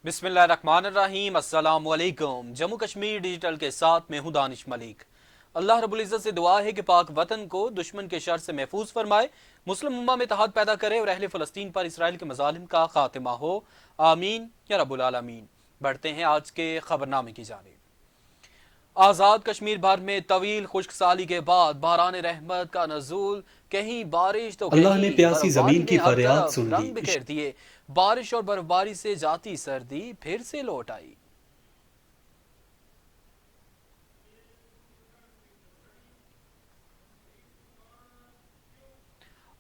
बिस्मिल्लाहिर्रहमानिर्रहीम। अस्सलाम वालेकुम। जम्मू कश्मीर डिजिटल के साथ मैं हूं दानिश मलिक। अल्लाह रब्बुल इज़्ज़त से दुआ है कि पाक वतन को दुश्मन के शर से महफूज फरमाए, मुस्लिम उम्मा में इत्तेहाद पैदा करे और अहले फ़लस्तीन पर इसराइल के मज़ालिम का खात्मा हो। आमीन या रब्बुल आलमीन। बढ़ते हैं आज के खबरनामे की जानिब। आज़ाद कश्मीर भर में तवील खुश्क साली के बाद बारान रहमत का नज़ूल, कहीं बारिश तो अल्लाह ने कहीं प्यासी बर्फबारी ज़मीन ने की हर फरियाद तरफ सुन ली। रंग बिखेर दिए। बारिश और बर्फबारी से जाती सर्दी फिर से लौट आई।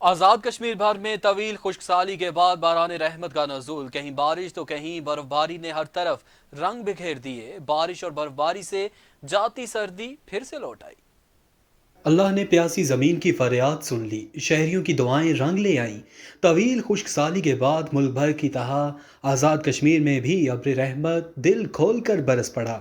आज़ाद कश्मीर भर में तवील खुश्क साली के बाद बारान रहमत का नज़ूल, कहीं बारिश तो कहीं बर्फबारी ने हर तरफ रंग बिखेर दिए। बारिश और बर्फबारी से जाती सर्दी फिर से लौट आई। अल्लाह ने प्यासी ज़मीन की फरियाद सुन ली। शहरियों की दुआएं रंग ले आईं। तवील खुश्क साली के बाद मुल्क भर की तरह आज़ाद कश्मीर में भी अब्र रहमत दिल खोल कर बरस पड़ा।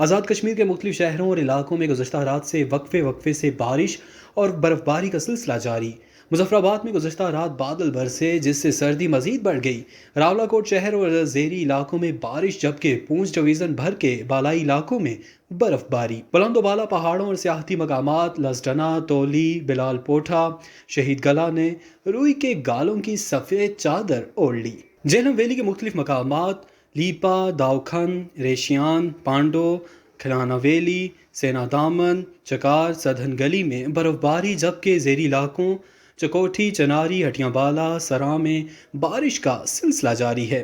आज़ाद कश्मीर के मुख्तलिफ शहरों और इलाकों में गुज़श्ता रात से वक्फे वक्फे से बारिश और बर्फबारी का सिलसिला जारी। मुजफ्फराबाद में गुज़श्ता रात बादल बरसे, जिससे सर्दी मज़ीद बढ़ गई। रावलाकोट शहर और ज़ेरी इलाकों में बारिश, जबकि पूंछ डिवीज़न भर के बालाई इलाकों में बर्फबारी। बुलंदोबाला पहाड़ों और सियाहती मकामात लसडना, तोली, बिलाल पोठा, शहीद गला ने रुई के गालों की सफ़ेद चादर ओढ़ ली। झेलम वैली के मुख्तलिफ मकामात लीपा, दाउखन, रेशियान, पांडो, खिलाना वैली, सेना दामन, चकार, सधन गली में बर्फबारी, जबकि ज़ेरी इलाकों चकोठी, चनारी, हटियाबाला, सरा में बारिश का सिलसिला जारी है।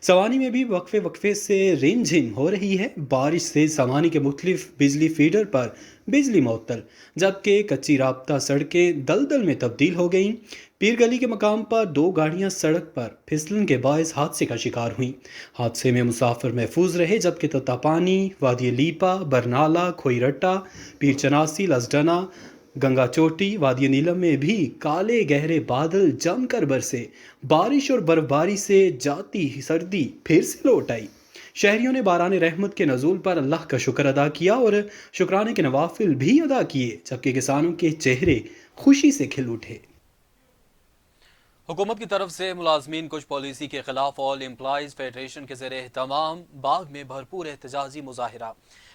सवानी में भी वक्फे वक्फे से रिमझिम हो रही है। बारिश से सवानी के मुख्तलिफ बिजली फीडर पर बिजली मुअत्तल, जबकि कच्ची राब्ता सड़कें दलदल में तब्दील हो गईं। पीर गली के मकाम पर दो गाड़ियां सड़क पर फिसलन के बायस हादसे का शिकार हुईं। हादसे में मुसाफिर महफूज रहे, जबकि तत्तापानी, वादी लीपा, बरनाला, खोईरट्टा, पीर चनासी, लसडना, गंगा चोटी, वादी नीलम में भी काले गहरे बादल जमकर बरसे। बारिश और बर्फबारी से जाती सर्दी फिर से लौट आई। शहरियों ने बारान रहमत के नज़ूल पर अल्लाह का शुक्र अदा किया और शुक्राने के नवाफिल भी अदा किए, जबकि किसानों के चेहरे खुशी से खिल उठे। हुकूमत की तरफ से मुलाजमीन कुछ पॉलिसी के खिलाफ ऑल एम्प्लॉयज़ फेडरेशन के ज़ेरे एहतमाम बाग में भरपूर एहतजाजी मुजाहिरा।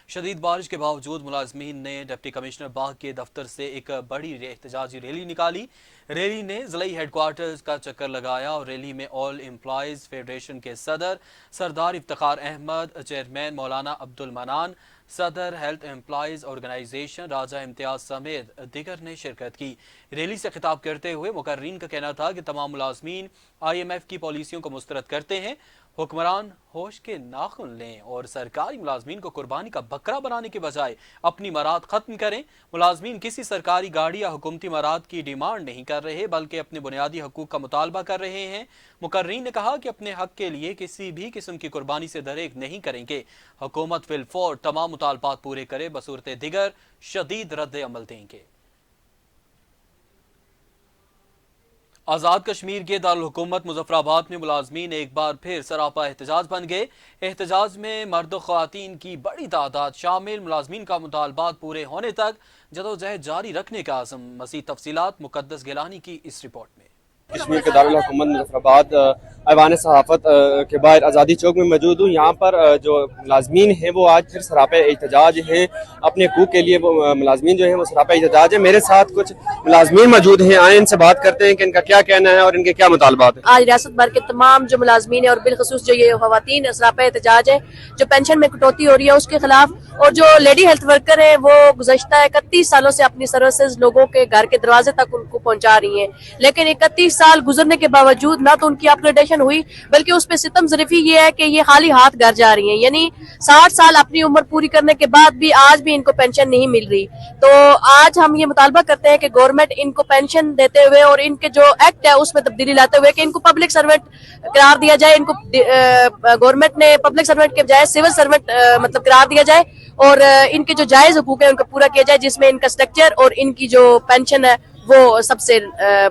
शदीद बारिश के बावजूद मुलाजमीन ने डिप्टी कमिश्नर बाग के दफ्तर से एक बड़ी एहतजाजी रैली निकाली। रैली ने ज़िलाई हेडक्वार्टर्स का चक्कर लगाया और रैली में ऑल एम्प्लॉयज़ फेडरेशन के सदर सरदार इफ्तिखार अहमद, चेयरमैन मौलाना अब्दुल मनान, सदर हेल्थ एम्प्लॉयज़ ऑर्गेनाइजेशन राजा इम्तियाज समेत दिगर ने शिरकत की। रैली से खिताब करते हुए मुकर्रीन का कहना था कि तमाम मुलाजमीन IMF की पॉलिसियों को मुस्तरद करते हैं। हुक्मरान होश के नाखुन लें और सरकारी मुलाजमीन को कुर्बानी का बकरा बनाने के बजाय अपनी मराद खत्म करें। मुलाजमीन किसी सरकारी गाड़ी या हुकूमती मराद की डिमांड नहीं कर रहे, बल्कि अपने बुनियादी हकूक का मुतालबा कर रहे हैं। मुकर्रीन ने कहा कि अपने हक के लिए किसी भी किस्म की कुर्बानी से दरेक नहीं करेंगे। हुकूमत फिलफौर तमाम मुतालबात पूरे करे, बसूरत दिगर शदीद रद्द अमल देंगे। आज़ाद कश्मीर के दारुल हुकूमत मुजफ्फराबाद में मुलाजमीन एक बार फिर सरापा एहतजाज बन गए। एहतजाज में मर्द ख़वातीन की बड़ी तादाद शामिल। मुलाजमीन का मुतालबात पूरे होने तक जदोजहद जारी रखने का आज़म। मज़ीद तफसीलात मुक़द्दस गिलानी की इस रिपोर्ट में। कश्मीर के दारुल हुकूमत मुजफ्फराबाद ऐवान सहाफ़त के बाहर आज़ादी चौक में मौजूद हूँ। यहाँ पर जो मुलाजमीन हैं वो आज फिर सरापा एहतजाज हैं। अपने हकूक़ के लिए वो मुलाजमीन जो हैं वो सरापा एहतजाज है। मेरे साथ कुछ मुलाजमीन मौजूद हैं, आए इनसे बात करते हैं कि इनका क्या कहना है और इनके क्या मुतालबात है। आज रियासत भर के तमाम जो मुलाजमीन है और बिलखसूस जो ये खवातीन सरापा एहतजाज है, जो पेंशन में कटौती हो रही है उसके खिलाफ, और जो लेडी हेल्थ वर्कर है वो गुज़श्ता 31 सालों से अपनी सर्विसेज लोगों के घर के दरवाजे तक उनको पहुंचा रही हैं, लेकिन 31 साल गुजरने के बावजूद ना तो उनकी अपग्रेडेशन हुई, बल्कि उस पर सितम ज़रीफी ये है कि ये खाली हाथ घर जा रही हैं। यानी 60 साल अपनी उम्र पूरी करने के बाद भी आज भी इनको पेंशन नहीं मिल रही। तो आज हम ये मुतालबा करते हैं कि गवर्नमेंट इनको पेंशन देते हुए और इनके जो एक्ट है उसमें तब्दीली लाते हुए कि इनको पब्लिक सर्वेंट करार दिया जाए। इनको गवर्नमेंट ने पब्लिक सर्वेंट के बजाय सिविल सर्वेंट मतलब करार दिया जाए और इनके जो जायज हुकूक है उनको पूरा किया जाए, जिसमें इनका स्ट्रक्चर और इनकी जो पेंशन है वो सबसे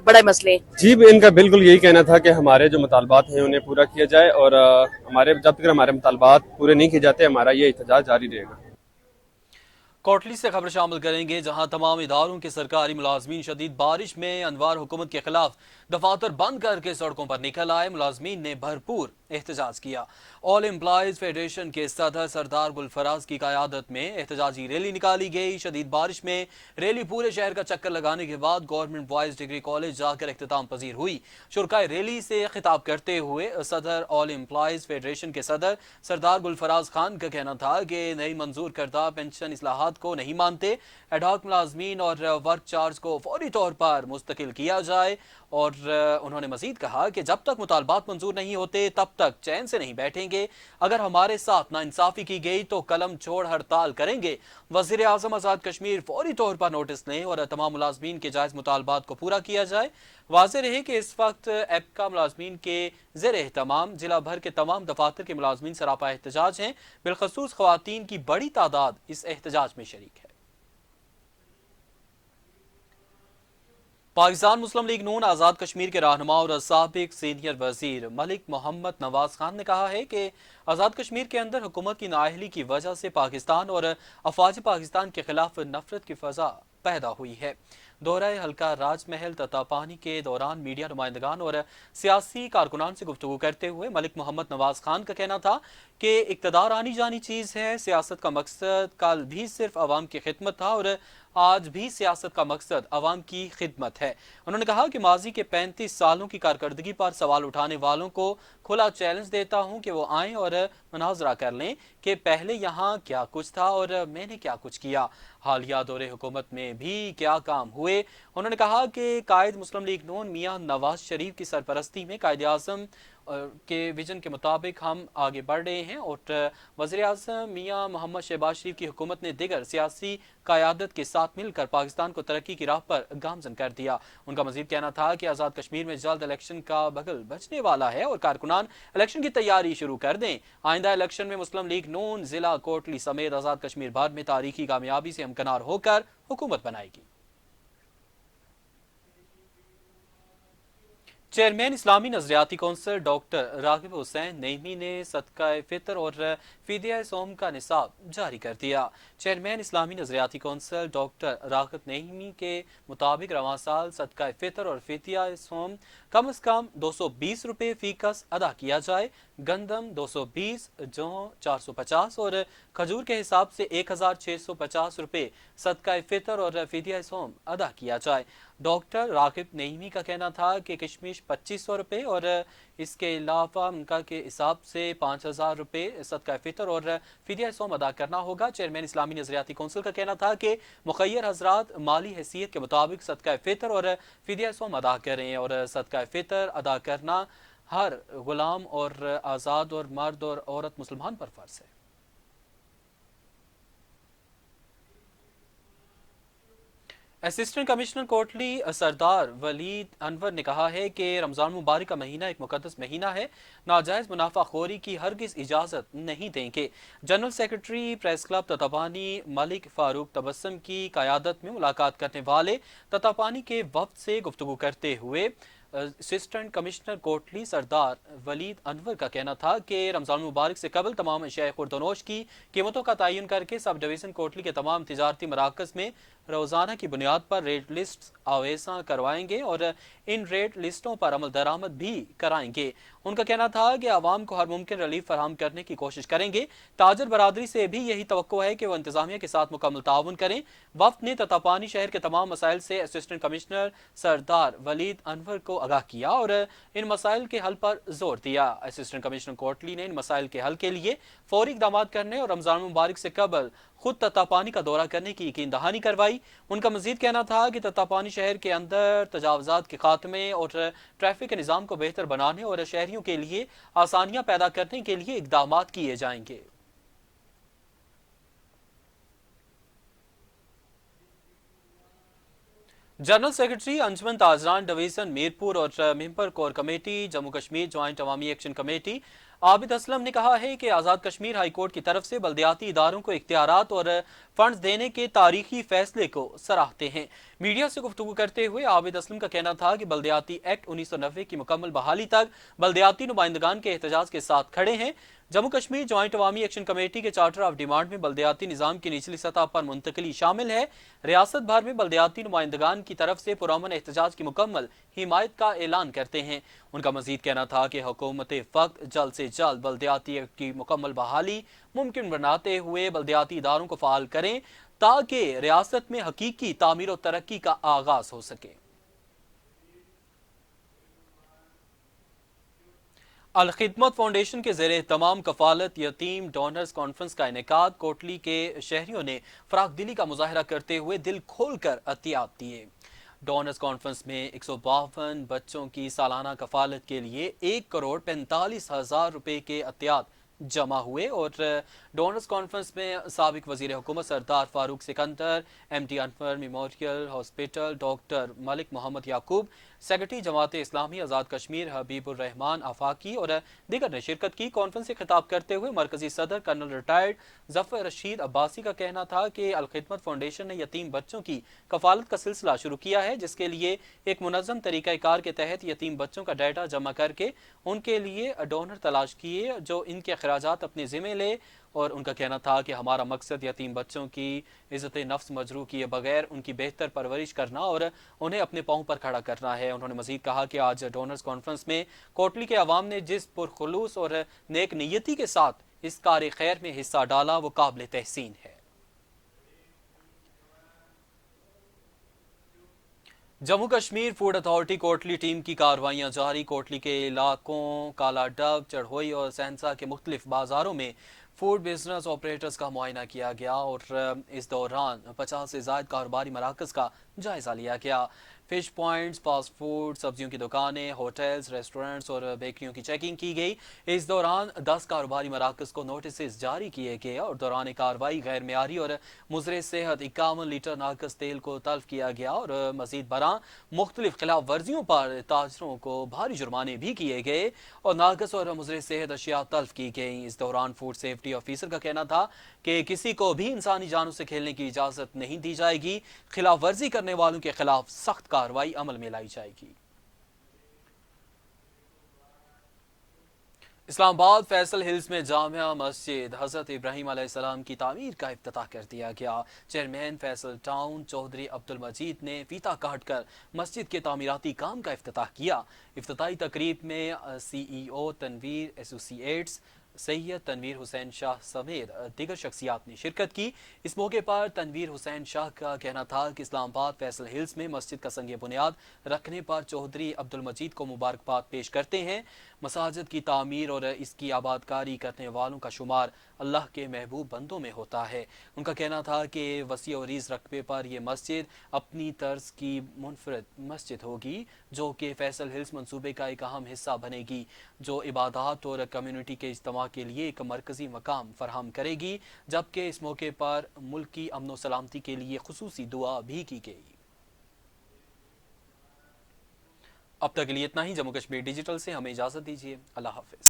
बड़े मसले। जी, इनका बिल्कुल यही कहना था कि हमारे जो मुतालबात हैं उन्हें पूरा किया जाए और हमारे जब तक हमारे मुतालबात पूरे नहीं किए जाते हमारा ये एहतजाज जारी रहेगा। कोटली से खबर शामिल करेंगे, जहां तमाम इदारों के सरकारी मुलाजमीन शदीद बारिश में अनवार हुकूमत के खिलाफ दफातर बंद करके सड़कों पर निकल आए। मुलाजमीन ने भरपूर एहतजाज किया। ऑल एम्प्लॉयज फेडरेशन के सदर सरदार गुलफराज की क़यादत में एहतजाजी रैली निकाली गई। शदीद बारिश में रैली पूरे शहर का चक्कर लगाने के बाद गवर्नमेंट बॉयज़ डिग्री कॉलेज जाकर इख्तिताम पजीर हुई। शुरकाए रैली से खिताब करते हुए सदर ऑल एम्प्लॉयज फेडरेशन के सदर सरदार गुलफराज खान का कहना था कि नई मंजूर करदा पेंशन इस्लाहात को नहीं मानते, एडहॉक मुलाजमीन और वर्क चार्ज को फौरी तौर पर मुस्तकिल किया जाए। और उन्होंने मजीद कहा कि जब तक मुतालबात मंजूर नहीं होते तब तक चैन से नहीं बैठेंगे। अगर हमारे साथ नाइंसाफी की गई तो कलम छोड़ हड़ताल करेंगे। वज़ीर आज़म आज़ाद कश्मीर फौरी तौर पर नोटिस लें और तमाम मुलाजमीन के जायज़ मुतालबात को पूरा किया जाए। वाज़ेह रहे कि इस वक्त एपका मुलाजमीन के ज़ेर एहतमाम जिला भर के तमाम दफातर के मुलाजमीन सरापा एहतजाज हैं। बिलखसूस ख़वातीन की बड़ी तादाद इस एहतजाज में शरीक है। पाकिस्तान मुस्लिम लीग नून आज़ाद कश्मीर के रहनुमा और साबिक सीनियर वजीर मलिक मोहम्मद नवाज खान ने कहा है कि आज़ाद कश्मीर के अंदर हुकूमत की नाअहली की वजह से पाकिस्तान और अफवाज पाकिस्तान के खिलाफ नफरत की फ़ज़ा पैदा हुई है। दौरा हल्का राजमहल ततापानी के दौरान मीडिया नुमाइंदगान और सियासी कारकुनान से गुफ्तगू करते हुए मलिक मोहम्मद नवाज खान का कहना था कि इक़्तिदार आनी जानी चीज़ है, सियासत का मकसद कल भी सिर्फ अवाम की खिदमत था और आज भी सियासत का मकसद अवाम की खिदमत है। उन्होंने कहा कि माजी के 35 सालों की कारकर्दगी पर सवाल उठाने वालों को खुला चैलेंज देता हूं कि वो आएँ और मुनाजरा कर लें कि पहले यहाँ क्या कुछ था और मैंने क्या कुछ किया, हालिया दौरे हुकूमत में भी क्या काम हुए। उन्होंने कहा कि कायद मुस्लिम लीग नून मियां नवाज शरीफ की सरपरस्ती में कायद आज़म के विजन के मुताबिक हम आगे बढ़ रहे हैं और वज़ीर आज़म मियां मोहम्मद शहबाज शरीफ की हुकूमत ने दिगर सियासी क़यादत के साथ मिलकर पाकिस्तान को तरक्की की राह पर गामजन कर दिया। उनका मजीद कहना था कि आज़ाद कश्मीर में जल्द इलेक्शन का बगल बचने वाला है और कारकुनान इलेक्शन की तैयारी शुरू कर दें। आइंदा इलेक्शन में मुस्लिम लीग नून जिला कोटली समेत आज़ाद कश्मीर भर में तारीखी कामयाबी से हमकनार होकर हुकूमत बनाएगी। चेयरमैन इस्लामी नजरियाती कौंसिल डॉक्टर रागिब हुसैन नईमी ने सदका फितर और फिदिया सोम का निसाब जारी कर दिया। चेयरमैन इस्लामी नजरियाती कौंसिल डॉक्टर रागिब नईमी के मुताबिक रवां साल सदका फितर और फिदिया सोम कम से कम 220 रुपये फी कस अदा किया जाए। गंदम 220, जौ 450 और खजूर के हिसाब से 1650 रुपये सदका फितर और फिदिया सोम अदा किया जाए। डॉक्टर रागिब नईमी का कहना था कि किशमिश 2500 रुपये और इसके अलावा उनका के हिसाब से 5000 रुपये सदका फितर और फिदिया सोम अदा करना होगा। चेयरमैन इस्लामी नजरियाती कौंसिल का कहना था कि मुखय्यर हजरात माली हैसियत के मुताबिक सदका फितर और फिदिया सोम अदा करें और सदका फितर अदा करना हर गुलाम और आज़ाद और मर्द और औरत मुसलमान पर फर्ज है। असिस्टेंट कमिश्नर कोटली सरदार वलीद अनवर ने कहा है कि रमज़ान मुबारक का महीना एक मुकद्दस महीना है, नाजायज़ मुनाफाखोरी की हरगिज़ इजाज़त नहीं देंगे। General secretary press club Tatapani Malik Farooq Tabassum की क़यादत में मुलाकात करने वाले ततापानी के वफ़द से गुफ्तगू करते हुए असिस्टेंट कमिश्नर कोटली सरदार वलीद अनवर का कहना था कि रमज़ान मुबारक से कबल तमाम अशिया खुर्दनोश की कीमतों का तयन करके सब डिवीज़न कोटली के तमाम तिजारती मराकज़ में रोज़ाना की बुनियाद पर रेट लिस्ट आवेज़ा करवाएंगे और इन रेट लिस्टों पर अमल दरामद भी कराएंगे। उनका कहना था कि आवाम को हर मुमकिन रिलीफ फराहम करने की कोशिश करेंगे। ताजर बरादरी से भी यही तवक्को है कि वह इंतजामिया के साथ मुकम्मल ताउन करें। वफ़द ने ततापानी शहर के तमाम मसाइल से असिस्टेंट कमिश्नर सरदार वलीद अनवर को आगाह किया और इन मसाइल के हल पर जोर दिया। असिस्टेंट कमिश्नर कोटली ने इन मसाइल के हल के लिए फौरी इक़दाम करने और रमज़ान मुबारक से कबल खुद ततापानी का दौरा करने की यकीन दहानी करवाई। उनका मजीद कहना था कि ततापानी शहर के अंदर तजावज़ात के खात्मे और ट्रैफिक के निज़ाम को बेहतर बनाने और शहरियों के लिए आसानियां पैदा करने के लिए इक़दाम किए जाएंगे। General secretary Anjuman Tajiran division Mirpur और member core committee Jammu Kashmir joint Awami action committee Abid Aslam ने कहा है कि आज़ाद कश्मीर हाई कोर्ट की तरफ से बल्दियाती इदारों को इख्तियारात और फंड्स देने के तारीखी फैसले को सराहते हैं। मीडिया से गुफ्तगू करते हुए आबिद असलम का कहना था कि बल्दियाती एक्ट 1990 की मुकम्मल बहाली तक बल्दियाती नुमाइंदगान के एहतजाज के साथ खड़े हैं। Jammu Kashmir joint Awami action committee के चार्टर ऑफ डिमांड में बल्दियाती निज़ाम की निचली सतह पर मुंतकली शामिल है। रियासत भर में बल्दियाती नुमाइंदगान की तरफ से पुरअमन एहतजाज की मुकम्मल हिमायत का ऐलान करते हैं। उनका मजीद कहना था कि हुकूमत वक्त जल्द से جلد بلدیاتی ایکٹ کی مکمل بحالی ممکن بناتے ہوئے بلدیاتی اداروں کو فعال کریں تاکہ ریاست میں حقیقی تعمیر و ترقی کا آغاز ہو سکے۔ الخدمت فاؤنڈیشن کے زیر اہتمام کفالت یتیم ڈونرز کانفرنس کا انعقاد۔ کوٹلی کے شہریوں نے فراخ دلی کا مظاہرہ کرتے ہوئے دل کھول کر عطیات دیے۔ ڈونرز کانفرنس میں 152 بچوں کی سالانہ کفالت کے لیے 1,45,00,000 روپے کے عطیات جمع ہوئے، اور ڈونرز کانفرنس میں سابق وزیر حکومت سردار فاروق سکندر، ایم ٹی انور میموریل ہاسپٹل ڈاکٹر ملک محمد یعقوب، سیکرٹری جماعت اسلامی آزاد کشمیر حبیب الرحمان آفاقی اور دیگر نے شرکت کی۔ کانفرنس سے خطاب کرتے ہوئے مرکزی صدر کرنل ریٹائرڈ ظفر رشید عباسی کا کہنا تھا کہ الخدمت فاؤنڈیشن نے یتیم بچوں کی کفالت کا سلسلہ شروع کیا ہے، جس کے لیے ایک منظم طریقہ کار کے تحت یتیم بچوں کا ڈیٹا جمع کر کے ان کے لیے ڈونر تلاش کیے جو ان کے اخراجات اپنے ذمہ لے، اور ان کا کہنا تھا کہ ہمارا مقصد یتیم بچوں کی عزت نفس مجروح کیے بغیر ان کی بہتر پرورش کرنا اور انہیں اپنے پاؤں پر کھڑا کرنا ہے۔ انہوں نے مزید کہا کہ آج ڈونرز کانفرنس میں کوٹلی کے عوام نے جس پرخلوص اور نیک نیتی کے ساتھ اس کار خیر میں حصہ ڈالا وہ قابل تحسین ہے۔ Jammu Kashmir food authority Kotli team کی کارروائیاں جاری۔ کوٹلی کے علاقوں کالا ڈب، چڑھوئی اور سہنسا کے مختلف بازاروں میں فوڈ بزنس آپریٹرز کا معائنہ کیا گیا، اور اس دوران 50 سے زائد کاروباری مراکز کا جائزہ لیا گیا۔ فش پوائنٹس، فاسٹ فوڈ، سبزیوں کی دکانیں، ہوٹلز، ریسٹورنٹس اور بیکریوں کی چیکنگ کی گئی۔ اس دوران 10 کاروباری مراکز کو نوٹسز جاری کیے گئے، اور دوران کارروائی غیر معیاری اور مضر صحت 51 لیٹر ناقص تیل کو تلف کیا گیا، اور مزید برآں مختلف خلاف ورزیوں پر تاجروں کو بھاری جرمانے بھی کیے گئے اور ناقص اور مضر صحت اشیاء تلف کی گئیں۔ اس دوران فوڈ سیفٹی آفیسر کا کہنا تھا کہ کسی کو بھی انسانی جانوں سے کھیلنے کی اجازت نہیں دی جائے گی، خلاف ورزی کرنے والوں کے خلاف سخت کارروائی عمل میں لائی جائے گی۔ اسلام آباد فیصل ہلز میں جامع مسجد حضرت ابراہیم علیہ السلام کی تعمیر کا افتتاح کر دیا گیا۔ چیئرمین فیصل ٹاؤن چودھری عبد المجید نے فیتہ کاٹ کر مسجد کے تعمیراتی کام کا افتتاح کیا۔ افتتاحی تقریب میں سی ای او تنویر ایسوسی ایٹس سید تنویر حسین شاہ سمیت دیگر شخصیات نے شرکت کی۔ اس موقع پر تنویر حسین شاہ کا کہنا تھا کہ اسلام آباد فیصل ہلز میں مسجد کا سنگ بنیاد رکھنے پر چودھری عبد المجید کو مبارکباد پیش کرتے ہیں۔ مساجد کی تعمیر اور اس کی آبادکاری کرنے والوں کا شمار اللہ کے محبوب بندوں میں ہوتا ہے۔ ان کا کہنا تھا کہ وسیع و عریض رقبے پر یہ مسجد اپنی طرز کی منفرد مسجد ہوگی جو کہ فیصل ہلز منصوبے کا ایک اہم حصہ بنے گی، جو عبادات اور کمیونٹی کے اجتماع کے لیے ایک مرکزی مقام فراہم کرے گی، جبکہ اس موقع پر ملک کی امن و سلامتی کے لیے خصوصی دعا بھی کی گئی۔ اب تک کے لیے اتنا ہی۔ جموں کشمیر ڈیجیٹل سے ہمیں اجازت دیجیے۔ اللہ حافظ۔